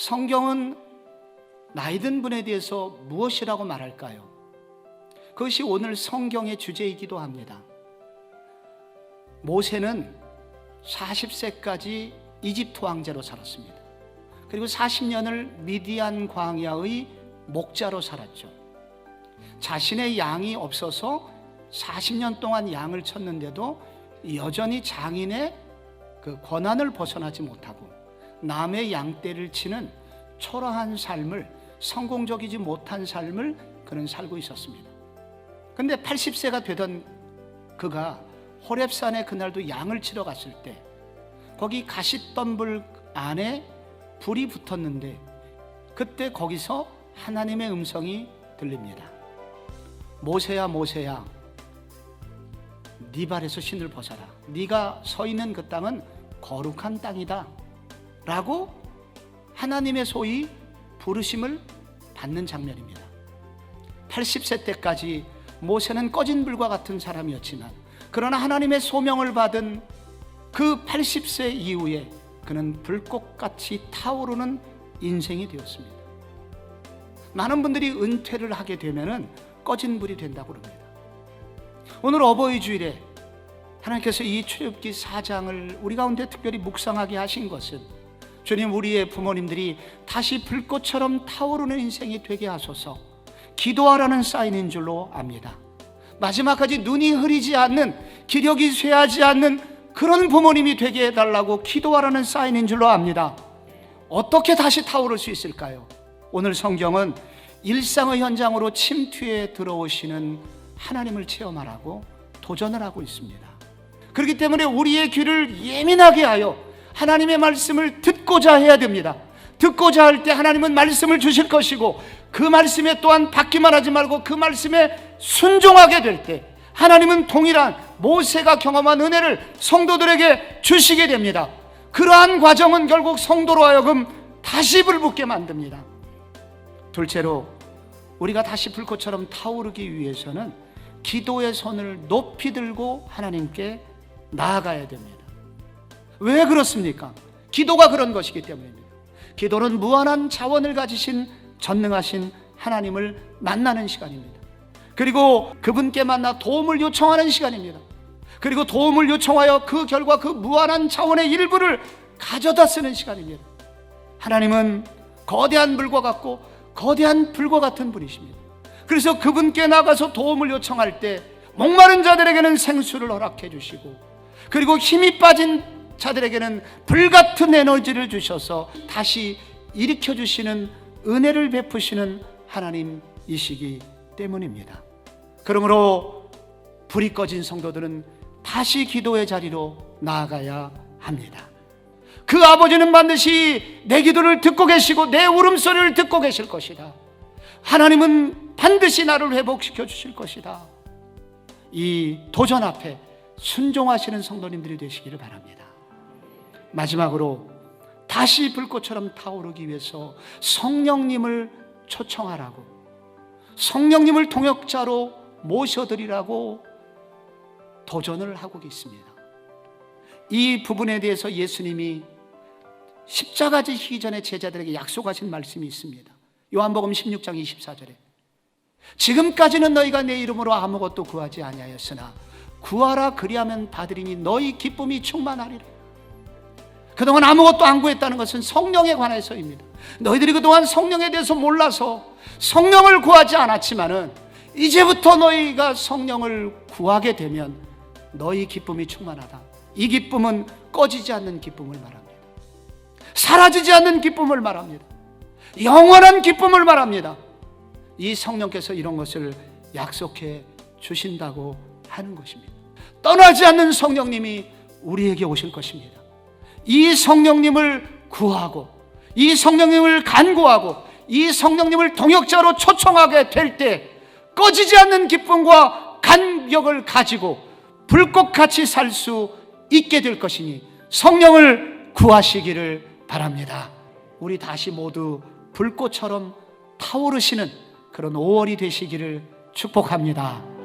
성경은 나이든 분에 대해서 무엇이라고 말할까요? 그것이 오늘 성경의 주제이기도 합니다. 모세는 40세까지 이집트 왕제로 살았습니다. 그리고 40년을 미디안 광야의 목자로 살았죠. 자신의 양이 없어서 40년 동안 양을 쳤는데도 여전히 장인의 그 권한을 벗어나지 못하고 남의 양떼를 치는 초라한 삶을, 성공적이지 못한 삶을 그는 살고 있었습니다. 근데 80세가 되던 그가 호렙산에 그날도 양을 치러 갔을 때 거기 가시덤불 안에 불이 붙었는데 그때 거기서 하나님의 음성이 들립니다. 모세야 모세야, 네 발에서 신을 벗어라. 네가 서 있는 그 땅은 거룩한 땅이다 라고 하나님의 소위 부르심을 받는 장면입니다. 80세 때까지 모세는 꺼진 불과 같은 사람이었지만 그러나 하나님의 소명을 받은 그 80세 이후에 그는 불꽃같이 타오르는 인생이 되었습니다. 많은 분들이 은퇴를 하게 되면은 꺼진 불이 된다고 합니다. 오늘 어버이 주일에 하나님께서 이 출애굽기 4장을 우리 가운데 특별히 묵상하게 하신 것은 주님, 우리의 부모님들이 다시 불꽃처럼 타오르는 인생이 되게 하소서, 기도하라는 사인인 줄로 압니다. 마지막까지 눈이 흐리지 않는, 기력이 쇠하지 않는 그런 부모님이 되게 해달라고 기도하라는 사인인 줄로 압니다. 어떻게 다시 타오를 수 있을까요? 오늘 성경은 일상의 현장으로 침투해 들어오시는 하나님을 체험하라고 도전을 하고 있습니다. 그렇기 때문에 우리의 귀를 예민하게 하여 하나님의 말씀을 듣고자 해야 됩니다. 듣고자 할 때 하나님은 말씀을 주실 것이고 그 말씀에 또한 받기만 하지 말고 그 말씀에 순종하게 될 때 하나님은 동일한 모세가 경험한 은혜를 성도들에게 주시게 됩니다. 그러한 과정은 결국 성도로 하여금 다시 불붙게 만듭니다. 둘째로, 우리가 다시 불꽃처럼 타오르기 위해서는 기도의 손을 높이 들고 하나님께 나아가야 됩니다. 왜 그렇습니까? 기도가 그런 것이기 때문입니다. 기도는 무한한 자원을 가지신 전능하신 하나님을 만나는 시간입니다. 그리고 그분께 만나 도움을 요청하는 시간입니다. 그리고 도움을 요청하여 그 결과 그 무한한 자원의 일부를 가져다 쓰는 시간입니다. 하나님은 거대한 불과 같고 거대한 불과 같은 분이십니다. 그래서 그분께 나가서 도움을 요청할 때 목마른 자들에게는 생수를 허락해 주시고 그리고 힘이 빠진 자들에게는 불같은 에너지를 주셔서 다시 일으켜 주시는 은혜를 베푸시는 하나님이시기 때문입니다. 그러므로 불이 꺼진 성도들은 다시 기도의 자리로 나아가야 합니다. 그 아버지는 반드시 내 기도를 듣고 계시고 내 울음소리를 듣고 계실 것이다. 하나님은 반드시 나를 회복시켜 주실 것이다. 이 도전 앞에 순종하시는 성도님들이 되시기를 바랍니다. 마지막으로 다시 불꽃처럼 타오르기 위해서 성령님을 초청하라고, 성령님을 동역자로 모셔드리라고 도전을 하고 있습니다. 이 부분에 대해서 예수님이 십자가 지시기 전에 제자들에게 약속하신 말씀이 있습니다. 요한복음 16장 24절에 지금까지는 너희가 내 이름으로 아무것도 구하지 아니하였으나 구하라 그리하면 받으리니 너희 기쁨이 충만하리라. 그동안 아무것도 안 구했다는 것은 성령에 관해서입니다. 너희들이 그동안 성령에 대해서 몰라서 성령을 구하지 않았지만은 이제부터 너희가 성령을 구하게 되면 너희 기쁨이 충만하다. 이 기쁨은 꺼지지 않는 기쁨을 말합니다. 사라지지 않는 기쁨을 말합니다. 영원한 기쁨을 말합니다. 이 성령께서 이런 것을 약속해 주신다고 하는 것입니다. 떠나지 않는 성령님이 우리에게 오실 것입니다. 이 성령님을 구하고 이 성령님을 간구하고 이 성령님을 동역자로 초청하게 될 때 꺼지지 않는 기쁨과 간격을 가지고 불꽃같이 살 수 있게 될 것이니 성령을 구하시기를 바랍니다. 우리 다시 모두 불꽃처럼 타오르시는 그런 5월이 되시기를 축복합니다.